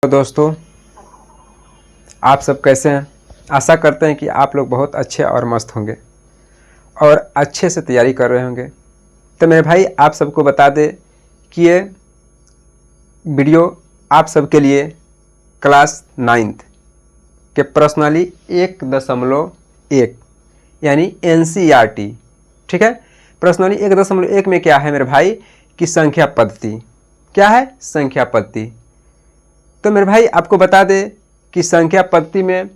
तो दोस्तों, आप सब कैसे हैं? आशा करते हैं कि आप लोग बहुत अच्छे और मस्त होंगे और अच्छे से तैयारी कर रहे होंगे। तो मेरे भाई, आप सबको बता दें कि ये वीडियो आप सबके लिए क्लास 9th के पर्सनली 1.1 यानी NCERT, ठीक है। पर्सनली 1.1 में क्या है मेरे भाई कि संख्या पद्धति। क्या है? संख्या पद्धति। तो मेरे भाई आपको बता दें कि संख्या पद्धति में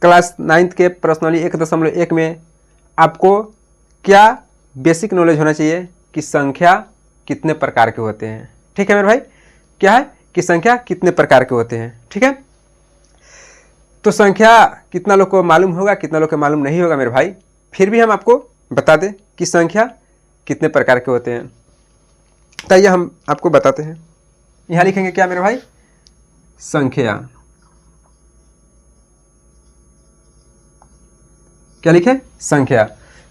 क्लास 9th के पर्सनली 1.1 में आपको क्या बेसिक नॉलेज होना चाहिए कि संख्या कितने प्रकार के होते हैं। ठीक है मेरे भाई, क्या है कि संख्या कितने प्रकार के होते हैं। ठीक है, तो संख्या कितना लोग को मालूम होगा, कितना लोग को मालूम नहीं होगा मेरे भाई, फिर भी हम आपको बता दें कि संख्या कितने प्रकार के होते हैं। तो ये हम आपको बताते हैं। यहाँ लिखेंगे क्या मेरे भाई? संख्या। क्या लिखे? संख्या।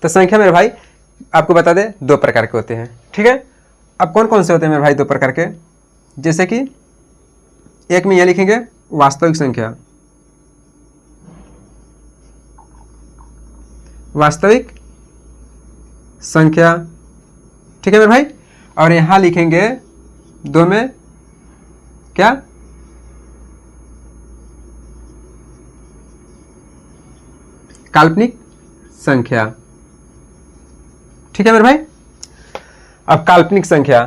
तो संख्या मेरे भाई आपको बता दें 2 प्रकार के होते हैं। ठीक है, अब कौन कौन से होते हैं मेरे भाई 2 प्रकार के? जैसे कि एक में यह लिखेंगे वास्तविक संख्या। वास्तविक संख्या, ठीक है मेरे भाई। और यहां लिखेंगे 2 में क्या? काल्पनिक संख्या। ठीक है मेरे भाई। अब काल्पनिक संख्या,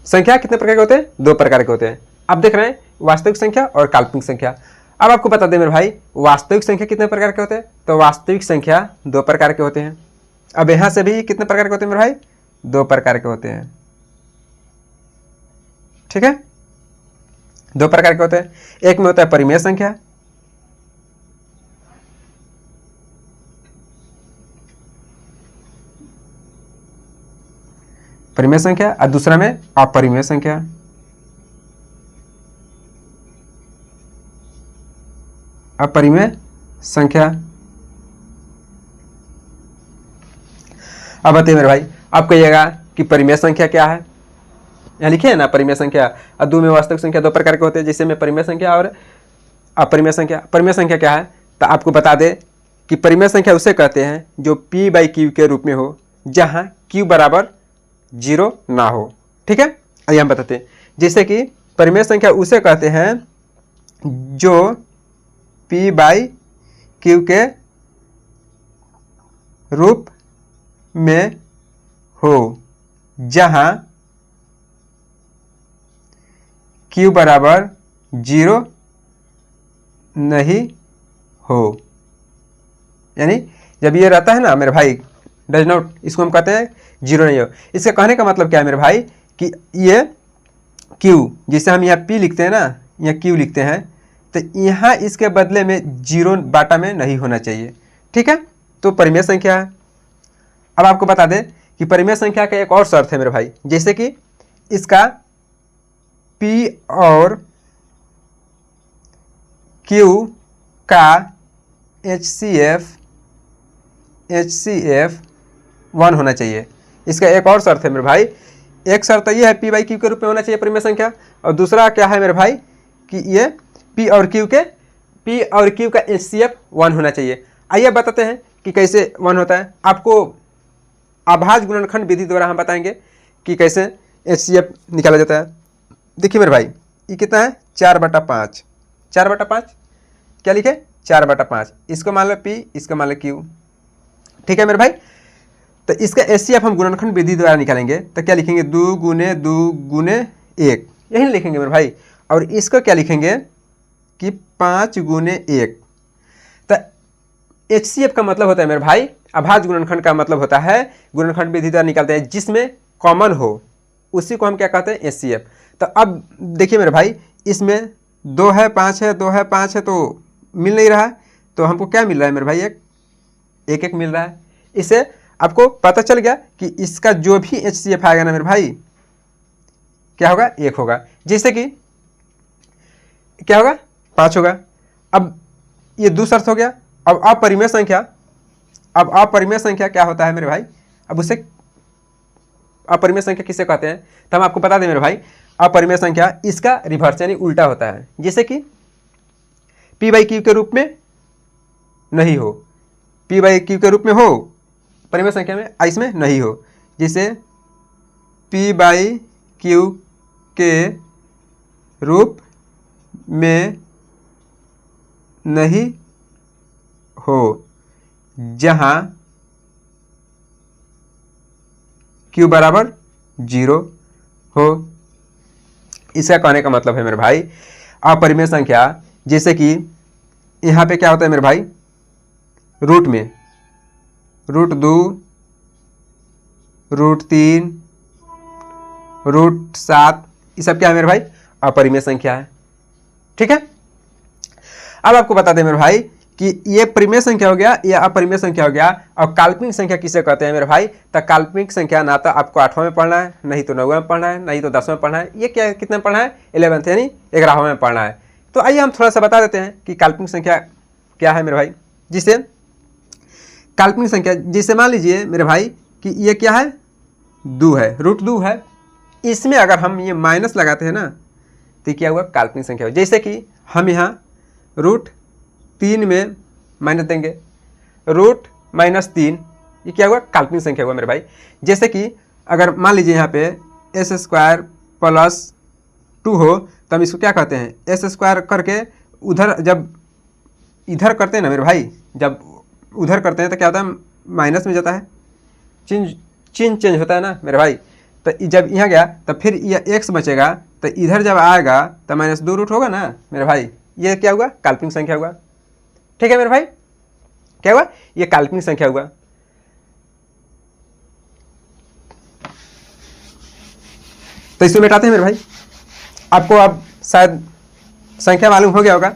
संख्या कितने प्रकार के होते हैं? 2 प्रकार के होते हैं। आप देख रहे हैं वास्तविक संख्या और काल्पनिक संख्या। अब आपको बता दें मेरे भाई वास्तविक संख्या कितने प्रकार के होते हैं। तो वास्तविक संख्या 2 प्रकार के होते हैं। अब यहां से भी कितने प्रकार के होते हैं मेरे भाई? 2 प्रकार के होते हैं। ठीक है, 2 प्रकार के होते हैं। एक में होता है परिमेय संख्या, परिमेय संख्या, और दूसरा में अपरिमेय संख्या। अपरिमेय संख्या। अब बताइए मेरे भाई, आप कहिएगा कि परिमेय संख्या क्या है। यहाँ लिखे है ना परिमेय संख्या। और 2 में वास्तविक संख्या 2 प्रकार के होते हैं, जैसे में परिमेय संख्या और अपरिमेय संख्या। परिमेय संख्या क्या है? तो आपको बता दें कि परिमेय संख्या उसे कहते हैं जो P/Q के रूप में हो, जहां Q बराबर 0 ना हो। ठीक है, आइए हम बताते हैं। जैसे कि परिमेय संख्या उसे कहते हैं जो P/Q के रूप में हो, जहां Q बराबर 0 नहीं हो। यानी जब ये रहता है ना मेरे भाई डज नॉट, इसको हम कहते हैं 0 नहीं हो। इसके कहने का मतलब क्या है मेरे भाई कि ये Q, जिसे हम यहाँ P लिखते हैं ना, यहाँ Q लिखते हैं, तो यहाँ इसके बदले में 0 बाटा में नहीं होना चाहिए। ठीक है, तो परिमेय संख्या है। अब आपको बता दें कि परिमेय संख्या का एक और शर्त है मेरे भाई, जैसे कि इसका P और Q का HCF 1 होना चाहिए। इसका एक और शर्त है मेरे भाई। एक शर्त तो ये है P/Q के रूप में होना चाहिए परिमेय संख्या, और दूसरा क्या है मेरे भाई कि ये P और Q का HCF 1 होना चाहिए। आइए बताते हैं कि कैसे 1 होता है। आपको अभाज्य गुणनखंड विधि द्वारा हम बताएंगे कि कैसे HCF निकाला जाता है। देखिए मेरे भाई, ये कितना है? 4/5। 4/5 क्या लिखे? 4/5। इसको मान लो P, इसको मान लो Q। ठीक है मेरे भाई, तो इसका HCF हम गुणनखंड विधि द्वारा निकालेंगे। तो क्या लिखेंगे? 2 × 2 × 1, यही लिखेंगे मेरे भाई। और इसको क्या लिखेंगे कि 5 × 1। तो HCF का मतलब होता है मेरे भाई, अभाज्य गुणनखंड का मतलब होता है गुणनखंड विधि द्वारा निकालते हैं जिसमें कॉमन हो, उसी को हम क्या कहते हैं? HCF। तो अब देखिए मेरे भाई, इसमें 2 है 5 है, 2 है 5 है, तो मिल नहीं रहा है। तो हमको क्या मिल रहा है मेरे भाई? एक मिल रहा है। इससे आपको पता चल गया कि इसका जो भी HCF आएगा ना मेरे भाई, क्या होगा? 1 होगा। जैसे कि क्या होगा? 5 होगा। अब ये 2 शर्त हो गया। अब अपरिमेय संख्या, अब अपरिमेय संख्या क्या होता है मेरे भाई? अब उसे अपरिमेय संख्या किसे कहते हैं? तो हम आपको बता दें मेरे भाई, अपरिमेय संख्या इसका रिवर्स यानी उल्टा होता है, जैसे कि पी बाई क्यू के रूप में नहीं हो, पी बाई क्यू के रूप में हो परिमेय संख्या में, इसमें नहीं हो, जिसे पी बाई क्यू के रूप में नहीं हो जहां क्यू बराबर 0 हो। इसका कहने का मतलब है मेरे भाई अपरिमेय संख्या, जैसे कि यहाँ पे क्या होता है मेरे भाई, रूट में √2, √3, √7, ये सब क्या है मेरे भाई, अपरिमेय संख्या है। ठीक है, अब आपको बता दें मेरे भाई कि ये परिमेय संख्या हो गया, ये अपरिमेय संख्या हो गया। और काल्पनिक संख्या किसे कहते हैं मेरे भाई, तो काल्पनिक संख्या ना तो आपको 8वां में पढ़ना है, नहीं तो 9वां में पढ़ना है, नहीं तो 10वां में पढ़ना है, ये क्या कितने में पढ़ना है, 11th यानी 11वां में पढ़ना है। तो आइए हम थोड़ा सा बता देते हैं कि काल्पनिक संख्या क्या है मेरे भाई। जिसे काल्पनिक संख्या, जिसे मान लीजिए मेरे भाई कि ये क्या है, 2 है, √2 है, इसमें अगर हम ये माइनस लगाते हैं ना तो क्या हुआ, काल्पनिक संख्या हुआ। जैसे कि हम यहाँ √3 में माइनस देंगे, √-3, ये क्या हुआ, काल्पनिक संख्या हुआ मेरे भाई। जैसे कि अगर मान लीजिए यहाँ पे s² + 2 हो तो हम इसको क्या कहते हैं, s² करके उधर जब इधर करते हैं ना मेरे भाई, जब उधर करते हैं तो क्या होता है, माइनस में जाता है, चिन्ह चेंज होता है ना मेरे भाई। तो जब यहाँ गया तो फिर यह x बचेगा, तो इधर जब आएगा तो -2 होगा ना मेरे भाई, ये क्या हुआ, काल्पनिक संख्या हुआ। ठीक है मेरे भाई, क्या हुआ, ये काल्पनिक संख्या हुआ। तो इसको मिटाते हैं मेरे भाई, आपको अब शायद संख्या मालूम हो गया होगा।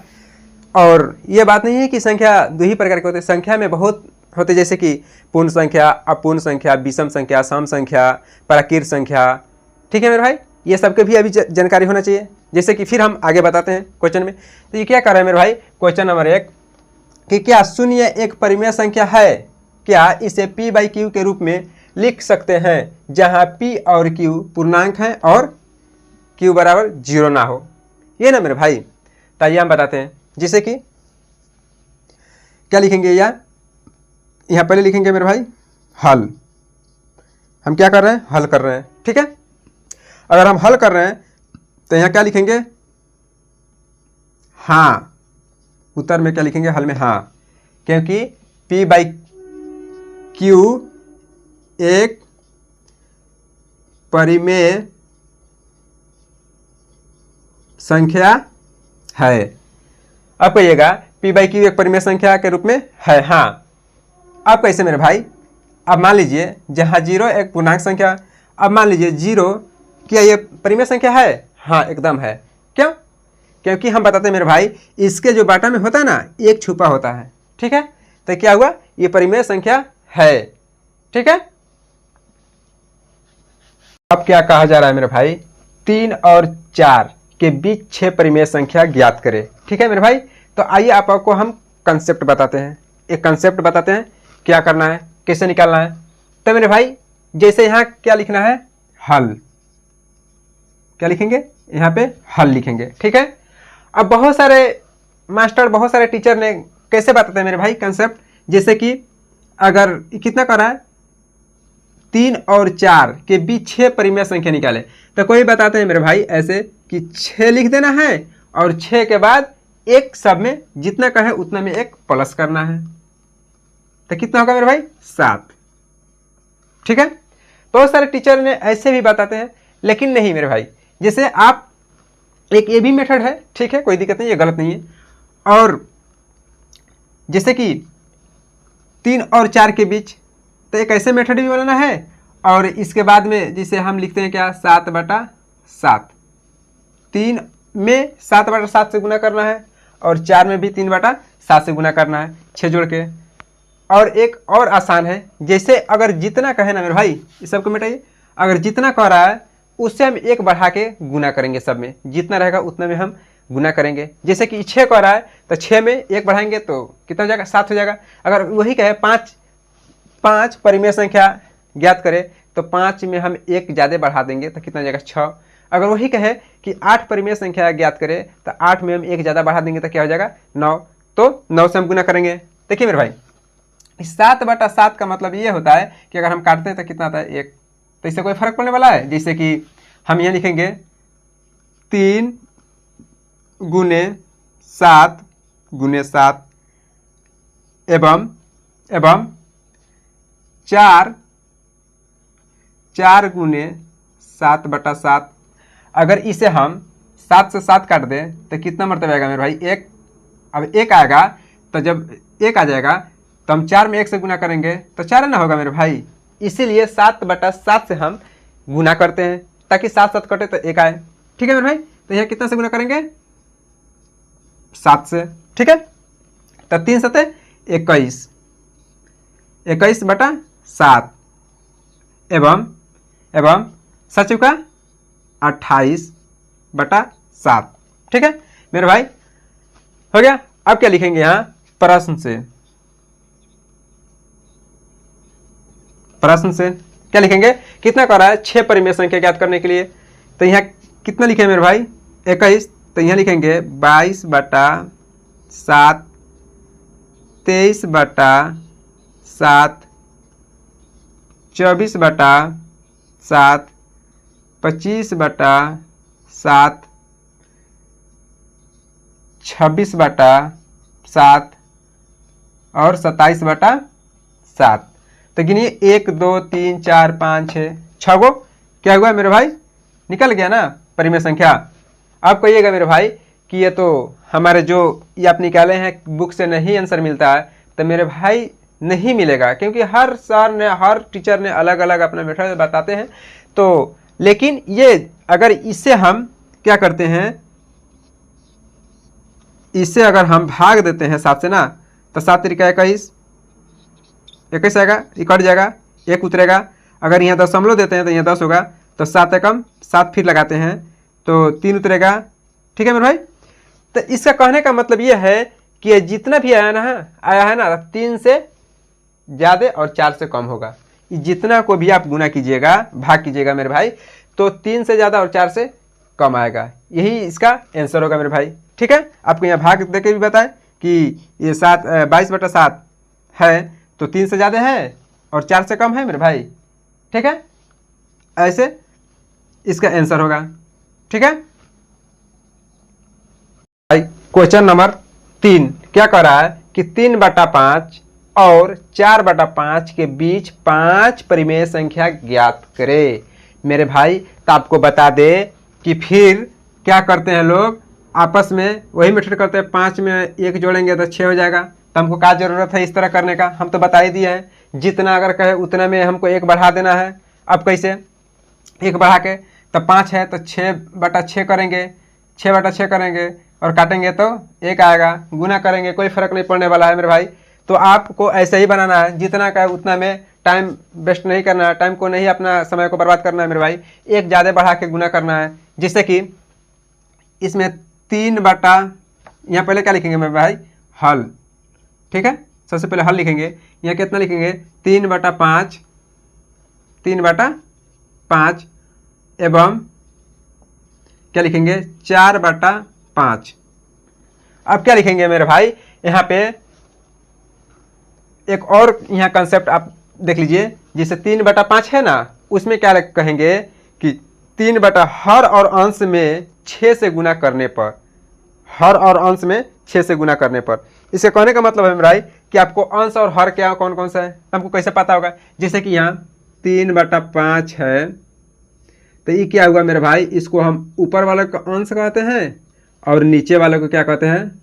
और ये बात नहीं है कि संख्या 2 ही प्रकार के होते हैं, संख्या में बहुत होते, जैसे कि पूर्ण संख्या, अपूर्ण संख्या, विषम संख्या, सम संख्या, प्राकृत संख्या। ठीक है मेरे भाई, ये सबके भी अभी जानकारी होना चाहिए। जैसे कि फिर हम आगे बताते हैं क्वेश्चन में। तो ये क्या कर रहा है मेरे भाई, क्वेश्चन नंबर 1 कि क्या शून्य एक परिमेय संख्या है, क्या इसे p/q के रूप में लिख सकते हैं जहां p और q पूर्णांक हैं और q बराबर 0 ना हो, ये ना मेरे भाई। तो आइए हम बताते हैं, जैसे कि क्या लिखेंगे, यहाँ पहले लिखेंगे मेरे भाई हल। हम क्या कर रहे हैं, हल कर रहे हैं। ठीक है, अगर हम हल कर रहे हैं तो यहाँ क्या लिखेंगे, हाँ, उत्तर में क्या लिखेंगे, हल में हाँ, क्योंकि p/q एक परिमेय संख्या है। अब कहिएगा p/q एक परिमेय संख्या के रूप में है, हाँ। अब कैसे मेरे भाई, अब मान लीजिए जहाँ 0 एक पूर्णांक संख्या, अब मान लीजिए 0 क्या ये परिमेय संख्या है, हाँ एकदम है। क्यों, क्योंकि हम बताते हैं मेरे भाई इसके जो बाटा में होता है ना, एक छुपा होता है। ठीक है, तो क्या हुआ, ये परिमेय संख्या है। ठीक है, अब क्या कहा जा रहा है मेरे भाई, 3 और 4 के बीच 6 परिमेय संख्या ज्ञात करें। ठीक है मेरे भाई, तो आइए आपको हम कंसेप्ट बताते हैं, एक कंसेप्ट बताते हैं क्या करना है, कैसे निकालना है। तो मेरे भाई जैसे यहाँ क्या लिखना है, हल, क्या लिखेंगे, यहाँ पे हल लिखेंगे। ठीक है, अब बहुत सारे मास्टर, बहुत सारे टीचर ने कैसे बताते हैं मेरे भाई कंसेप्ट, जैसे कि अगर कितना कर रहा है, 3 और 4 के बीच 6 परिमेय संख्या निकाले, तो कोई बताते हैं मेरे भाई ऐसे कि 6 लिख देना है और 6 के बाद एक सब में जितना का है उतना में एक प्लस करना है, तो कितना होगा मेरे भाई, 7। ठीक है, बहुत सारे टीचर ने ऐसे भी बताते हैं, लेकिन नहीं मेरे भाई, जैसे आप एक ये भी मेथड है, ठीक है, कोई दिक्कत नहीं, ये गलत नहीं है। और जैसे कि 3 और 4 के बीच, तो एक ऐसे मेथड भी बनाना है। और इसके बाद में जिसे हम लिखते हैं क्या, 7/7, 3 में 7/7 से गुना करना है और 4 में भी 3/7 से गुना करना है, 6 जोड़ के। और एक और आसान है, जैसे अगर जितना कहे ना मेरे भाई, इस सबको मिटाइए, अगर जितना कह रहा है उससे हम 1 बढ़ा के गुना करेंगे, सब में जितना रहेगा उतना में हम गुना करेंगे। जैसे कि 6 कह रहा है तो 6 में 1 बढ़ाएंगे तो कितना हो जाएगा, 7 हो जाएगा। अगर वही कहे 5 परिमेय संख्या ज्ञात करें तो 5 में हम 1 ज़्यादा बढ़ा देंगे तो कितना हो जाएगा, 6। अगर वही कहे कि 8 परिमेय संख्या ज्ञात करें तो 8 में हम एक ज़्यादा बढ़ा देंगे तो क्या हो जाएगा 9, तो 9 से हम गुना करेंगे। देखिए मेरे भाई 7/7 का मतलब ये होता है कि अगर हम काटते हैं तो कितना आता है 1, तो इससे कोई फर्क पड़ने वाला है। जैसे कि हम यहाँ लिखेंगे 3 गुने 7 गुने 7 एवं 4 गुने 7/7। अगर इसे हम 7 से 7 काट दें तो कितना मरतबा आएगा मेरे भाई 1। अब 1 आएगा तो जब 1 आ जाएगा तो हम 4 में 1 से गुना करेंगे तो 4 ना होगा मेरे भाई। इसीलिए 7/7 से हम गुना करते हैं ताकि 7 कटे तो 1 आए। ठीक है मेरे भाई, तो यह कितना से गुना करेंगे 7 से। ठीक है, तो 3 सते 21, 21/7 एवं 7 का 28/7। ठीक है मेरे भाई, हो गया। अब क्या लिखेंगे यहाँ प्रश्न से क्या लिखेंगे, कितना कर रहा है 6 परिमेय संख्या ज्ञात करने के लिए। तो यहाँ कितना लिखे मेरे भाई 21, तो यहाँ लिखेंगे 22/7, 23/7, 24/7, 25/7, 26/7 और 27/7। तो गिनिए 1 2 3 4 5 6 गो क्या हुआ मेरे भाई, निकल गया ना परिमेय संख्या। अब कहिएगा मेरे भाई कि ये तो हमारे जो ये आप निकाले हैं बुक से नहीं आंसर मिलता है, तो मेरे भाई नहीं मिलेगा, क्योंकि हर सर ने हर टीचर ने अलग अलग अपना मेथड बताते हैं। तो लेकिन ये अगर इससे हम क्या करते हैं, इससे अगर हम भाग देते हैं 7 से ना, तो 7 तरीका 21 आएगा, ये कट जाएगा, 1 उतरेगा। अगर यहाँ दशमलव देते हैं तो यहाँ 10 होगा, तो 7 एकम 7 फिर लगाते हैं तो 3 उतरेगा। ठीक है मेरे भाई, तो इसका कहने का मतलब ये है कि ये जितना भी आया है ना 3 से ज़्यादा और 4 से कम होगा। जितना को भी आप गुना कीजिएगा भाग कीजिएगा मेरे भाई, तो 3 से ज़्यादा और 4 से कम आएगा, यही इसका आंसर होगा मेरे भाई। ठीक है, आपको यहाँ भाग दे के भी बताएं कि ये 22/7 है तो 3 से ज़्यादा है और 4 से कम है मेरे भाई। ठीक है, ऐसे इसका आंसर होगा। ठीक है भाई, क्वेश्चन नंबर 3 क्या कर रहा है कि 3/5 और 4/5 के बीच 5 परिमेय संख्या ज्ञात करें। मेरे भाई तो आपको बता दे कि फिर क्या करते हैं लोग आपस में वही मेथड करते हैं, 5 में 1 जोड़ेंगे तो 6 हो जाएगा। तो हमको क्या ज़रूरत है इस तरह करने का, हम तो बता ही दिए हैं, जितना अगर कहे उतना में हमको 1 बढ़ा देना है। अब कैसे 1 बढ़ा के, तो 5 है तो 6/6 करेंगे, 6/6 करेंगे और काटेंगे तो 1 आएगा, गुना करेंगे, कोई फर्क नहीं पड़ने वाला है मेरे भाई। तो आपको ऐसे ही बनाना है, जितना कहे उतना में, टाइम वेस्ट नहीं करना है, टाइम को नहीं अपना समय को बर्बाद करना है मेरे भाई। 1 ज़्यादा बढ़ा के गुना करना है, जिससे कि इसमें 3 बटा, यहाँ पहले क्या लिखेंगे मेरे भाई हल। ठीक है, सबसे पहले हल लिखेंगे, यहाँ कितना लिखेंगे 3/5 एवं क्या लिखेंगे 4/5। अब क्या लिखेंगे मेरे भाई, यहाँ पे एक और यहाँ कंसेप्ट आप देख लीजिए, जैसे 3/5 है ना, उसमें क्या कहेंगे कि 3 बटा हर और अंश में 6 से गुना करने पर, हर और अंश में 6 से गुना करने पर। इसके कहने का मतलब है मेरा भाई कि आपको अंश और हर क्या कौन कौन सा है हमको कैसे पता होगा। जैसे कि यहाँ 3/5 है तो ये क्या हुआ मेरे भाई, इसको हम ऊपर वाले को अंश कहते हैं और नीचे वाले को क्या कहते हैं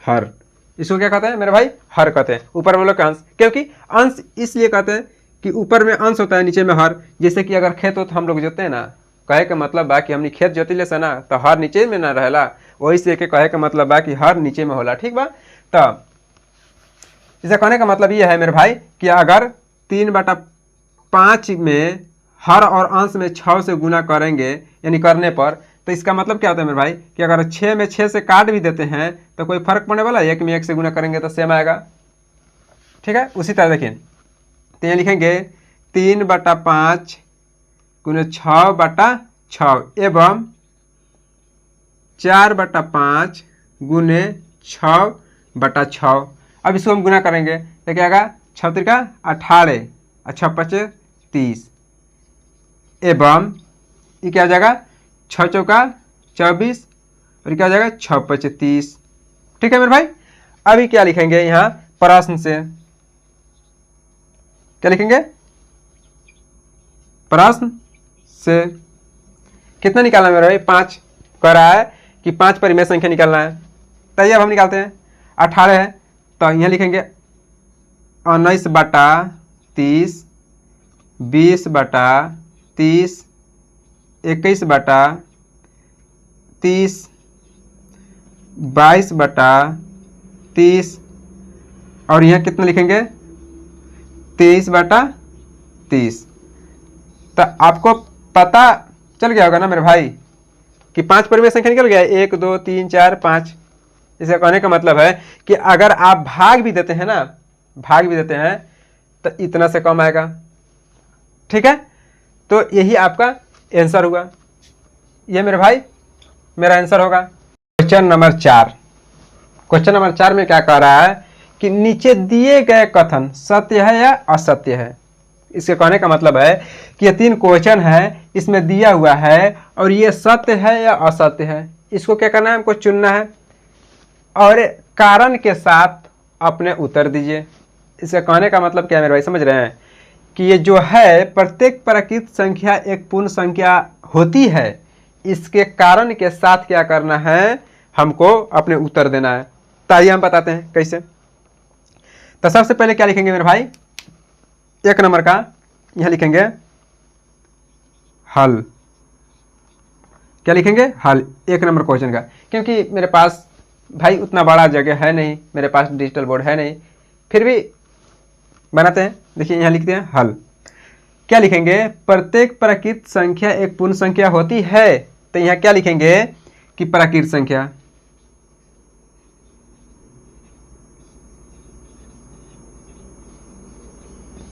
हर। इसको क्या कहते हैं मेरे भाई हर कहते हैं, ऊपर वाले का अंश। क्योंकि अंश इसलिए कहते हैं कि ऊपर में अंश होता है नीचे में हर। जैसे कि अगर खेत हो तो हम लोग जोते हैं ना, कहे का मतलब बा कि हमने खेत जोतिले से ना तो हर नीचे में ना रहेला, वही से के कहे का मतलब बा कि हर नीचे में होला। ठीक बा, तो इसे कहने का मतलब ये है मेरे भाई कि अगर 3/5 में हर और अंश में 6 से गुना करेंगे यानी करने पर, तो इसका मतलब क्या होता है मेरे भाई कि अगर 6 में 6 से काट भी देते हैं तो कोई फर्क पड़ने वाला है, 1 में 1 से गुना करेंगे तो सेम आएगा। ठीक है, उसी तरह देखिए तो यहाँ लिखेंगे 3/5 गुने 6/6 6 एवं 4/5 गुने 6/6। अब इसको हम गुना करेंगे तो क्या आएगा, 6 त्रिका 18 और 6 पचे 30 एवं ये क्या आ जाएगा 6 चौका 24 और क्या आ जाएगा 6 पचे 30। ठीक है मेरे भाई। अभी क्या लिखेंगे यहाँ प्रश्न से, क्या लिखेंगे प्रश्न से कितना निकालना है मेरे भाई, 5 कह रहा है कि 5 परिमेय संख्या निकालना है। तो अब हम निकालते हैं, 18 है तो यहाँ लिखेंगे 19/30, 20/30, 21/30, 22/30 और यहाँ कितना लिखेंगे 23/30। तो आपको पता चल गया होगा ना मेरे भाई कि 5 परिमेय संख्या निकल गया, 1 2 3 4 5। इसे कहने का मतलब है कि अगर आप भाग भी देते हैं ना, भाग भी देते हैं तो इतना से कम आएगा। ठीक है, तो यही आपका आंसर हुआ, ये मेरे भाई मेरा आंसर होगा। क्वेश्चन नंबर 4, क्वेश्चन नंबर 4 में क्या कह रहा है कि नीचे दिए गए कथन सत्य है या असत्य है। इसके कहने का मतलब है कि ये 3 क्वेश्चन है, इसमें दिया हुआ है और ये सत्य है या असत्य है। इसको क्या करना है, हमको चुनना है और कारण के साथ अपने उत्तर दीजिए। इसका कहने का मतलब क्या है मेरे भाई, समझ रहे हैं कि ये जो है प्रत्येक प्राकृत संख्या एक पूर्ण संख्या होती है, इसके कारण के साथ क्या करना है, हमको अपने उत्तर देना है। तो आइए हम बताते हैं कैसे। तो सबसे पहले क्या लिखेंगे मेरे भाई, 1 नंबर का यहाँ लिखेंगे हल। क्या लिखेंगे, हल 1 नंबर क्वेश्चन का। क्योंकि मेरे पास भाई उतना बड़ा जगह है नहीं, मेरे पास डिजिटल बोर्ड है नहीं, फिर भी बनाते हैं। देखिए यहाँ लिखते हैं हल। क्या लिखेंगे, प्रत्येक प्राकृत संख्या एक पूर्ण संख्या होती है। तो यहाँ क्या लिखेंगे कि प्राकृत संख्या,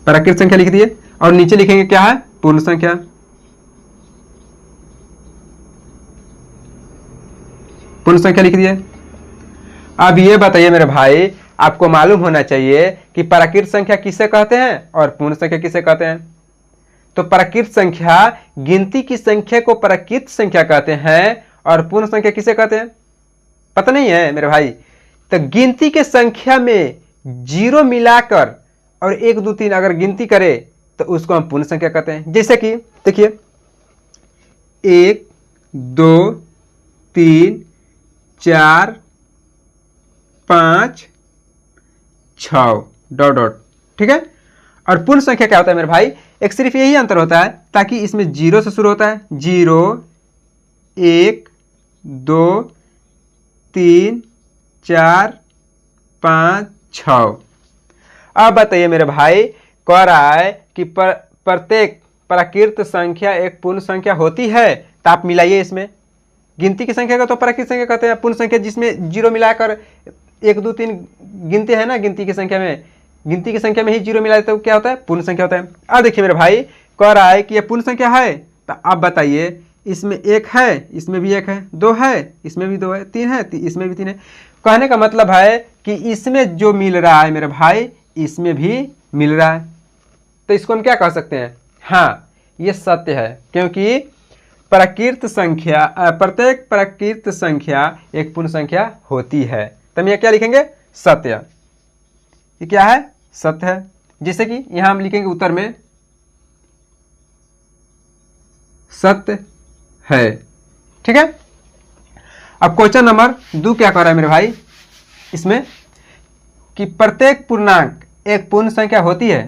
प्राकृत संख्या लिख दिए और नीचे लिखेंगे क्या है, पूर्ण संख्या। पूर्ण संख्या लिख दिए। अब ये बताइए मेरे भाई, आपको मालूम होना चाहिए कि प्राकृत संख्या किसे कहते हैं और पूर्ण संख्या किसे कहते हैं। तो प्राकृत संख्या, गिनती की संख्या को प्राकृत संख्या कहते हैं और पूर्ण संख्या किसे कहते हैं, पता नहीं है मेरे भाई। तो गिनती के संख्या में 0 मिलाकर और 1 2 3 अगर गिनती करे तो उसको हम पूर्ण संख्या कहते हैं। जैसे कि देखिए 1 2 3 4 5 6 ... ठीक है। और पूर्ण संख्या क्या होता है मेरे भाई, एक सिर्फ यही अंतर होता है ताकि इसमें 0 से शुरू होता है, 0 1 2 3 4 5 6। अब बताइए मेरे भाई, कह रहा है कि प्रत्येक प्राकृत संख्या एक पूर्ण संख्या होती है। तो आप मिलाइए इसमें, गिनती की संख्या का तो प्राकृत संख्या कहते हैं, पूर्ण संख्या जिसमें 0 मिलाकर 1 2 3 गिनते हैं ना, गिनती की संख्या में, गिनती की संख्या में ही 0 मिलाते तो क्या होता है, पूर्ण संख्या होता है। अब देखिए मेरे भाई, कह रहा है कि ये पूर्ण संख्या है। तो आप बताइए, इसमें 1 है, इसमें भी 1 है, 2 है, इसमें भी 2 है, 3 है, इसमें भी 3 है। कहने का मतलब है कि इसमें जो मिल रहा है मेरे भाई, इसमें भी मिल रहा है। तो इसको हम क्या कह सकते हैं, हाँ ये सत्य है, क्योंकि प्राकृत संख्या, प्रत्येक प्राकृत संख्या एक पूर्ण संख्या होती है। तो हम ये क्या लिखेंगे, सत्य। ये क्या है, सत्य है। जैसे कि यहां हम लिखेंगे उत्तर में सत्य है। ठीक है। अब क्वेश्चन नंबर 2 क्या कह रहा है मेरे भाई, इसमें कि प्रत्येक पूर्णांक एक पूर्ण संख्या होती है।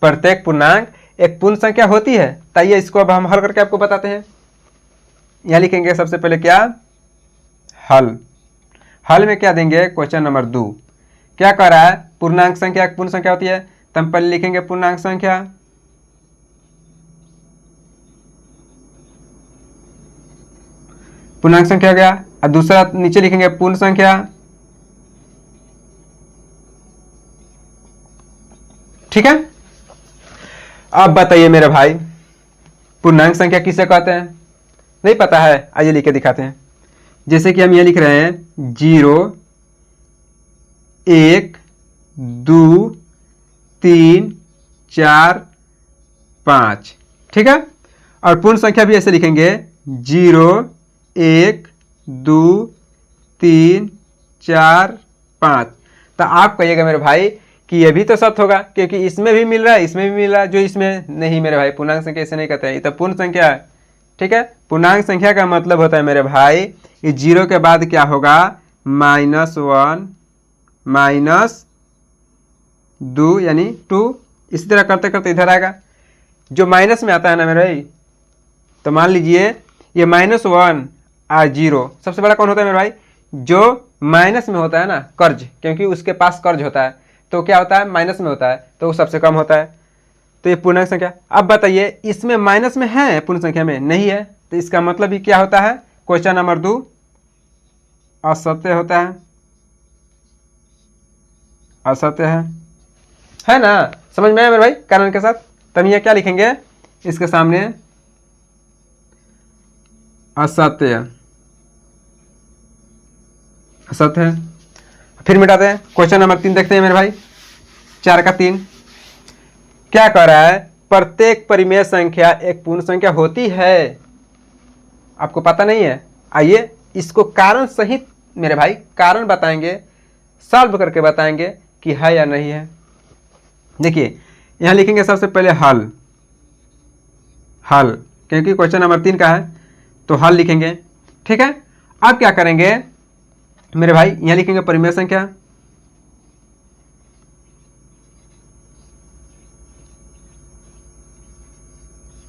प्रत्येक पूर्णांक एक पूर्ण संख्या होती है। ताइए इसको अब हम हल करके आपको बताते हैं। यहां लिखेंगे सबसे पहले क्या, हल। हल में क्या देंगे, क्वेश्चन नंबर 2 क्या कह रहा है, पूर्णांक संख्या एक पूर्ण संख्या होती है। तो हम पहले लिखेंगे पूर्णांक संख्या, पूर्णांक संख्या हो गया। और दूसरा नीचे लिखेंगे पूर्ण संख्या। ठीक है। अब बताइए मेरे भाई, पूर्णांक संख्या किसे कहते हैं? नहीं पता है? आइए लिख के दिखाते हैं। जैसे कि हम यहाँ लिख रहे हैं 0 1 2 3 4 5, ठीक है। और पूर्ण संख्या भी ऐसे लिखेंगे 0 1 2 3 4 5। तो आप कहिएगा मेरे भाई कि ये भी तो सत्य होगा, क्योंकि इसमें भी मिल रहा है, इसमें भी मिल रहा है, जो इसमें नहीं मेरे भाई। पूर्णांक संख्या ऐसे नहीं कहते हैं, ये तो पूर्ण संख्या है, ठीक है। पूर्णांक संख्या का मतलब होता है मेरे भाई ये 0 के बाद क्या होगा? -1 -2 यानी 2। इसी तरह करते करते इधर आएगा, जो माइनस में आता है ना मेरे भाई। तो मान लीजिए ये -1 और 0, सबसे बड़ा कौन होता है मेरे भाई? जो माइनस में होता है ना, कर्ज, क्योंकि उसके पास कर्ज होता है, तो क्या होता है? माइनस में होता है, तो वो सबसे कम होता है। तो ये पूर्णांक संख्या। अब बताइए इसमें माइनस में है, पूर्ण संख्या में नहीं है, तो इसका मतलब ही क्या होता है? क्वेश्चन नंबर 2 असत्य होता है, असत्य है ना? समझ में आया मेरे भाई कारण के साथ? तब यहाँ क्या लिखेंगे इसके सामने? असत्य, असत्य है। फिर मिटाते हैं। क्वेश्चन नंबर 3 देखते हैं मेरे भाई, 4 का 3 क्या कह रहा है? प्रत्येक परिमेय संख्या एक पूर्ण संख्या होती है। आपको पता नहीं है? आइए इसको कारण सहित मेरे भाई कारण बताएंगे, सॉल्व करके बताएंगे कि है या नहीं है। देखिए यहाँ लिखेंगे सबसे पहले हल, हल, क्योंकि क्वेश्चन नंबर 3 का है तो हल लिखेंगे, ठीक है। अब क्या करेंगे मेरे भाई? यहाँ लिखेंगे परिमेय संख्या,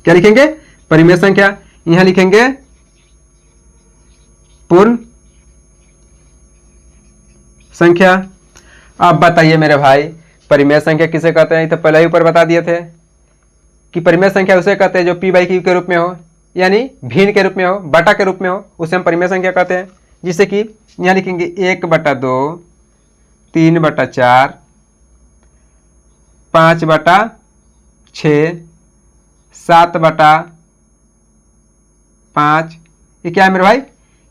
क्या लिखेंगे? परिमेय संख्या। यहां लिखेंगे पूर्ण संख्या। अब बताइए मेरे भाई परिमेय संख्या किसे कहते हैं? तो पहले ही ऊपर बता दिए थे कि परिमेय संख्या उसे कहते हैं जो p/q के रूप में हो, यानी भिन्न के रूप में हो, बटा के रूप में हो, उसे हम परिमेय संख्या कहते हैं। जिससे कि यहाँ लिखेंगे 1/2, 3/4, 5/6, 7/5। ये क्या है मेरे भाई?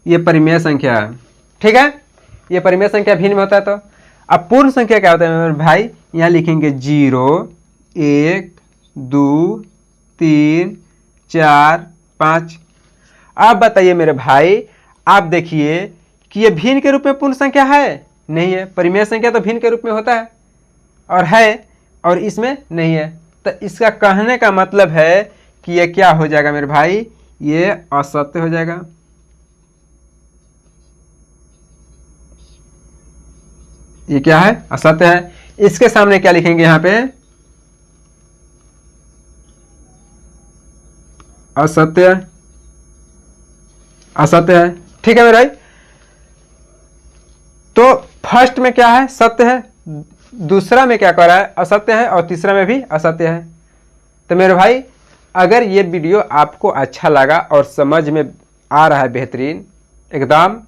ये परिमेय संख्या है, ठीक है। ये परिमेय संख्या भिन्न में होता है। तो अब पूर्ण संख्या क्या होता है मेरे भाई? यहाँ लिखेंगे 0 1 2 3 4 5। अब बताइए मेरे भाई, आप देखिए कि ये भिन्न के रूप में पूर्ण संख्या है? नहीं है। परिमेय संख्या तो भिन्न के रूप में होता है और इसमें नहीं है। तो इसका कहने का मतलब है कि ये क्या हो जाएगा मेरे भाई? ये असत्य हो जाएगा। ये क्या है? असत्य है। इसके सामने क्या लिखेंगे यहाँ पे? असत्य, असत्य है, ठीक है मेरे भाई। तो फर्स्ट में क्या है? सत्य है, दूसरा में क्या कर रहा है? असत्य है, और तीसरा में भी असत्य है। तो मेरे भाई अगर ये वीडियो आपको अच्छा लगा और समझ में आ रहा है बेहतरीन, एकदम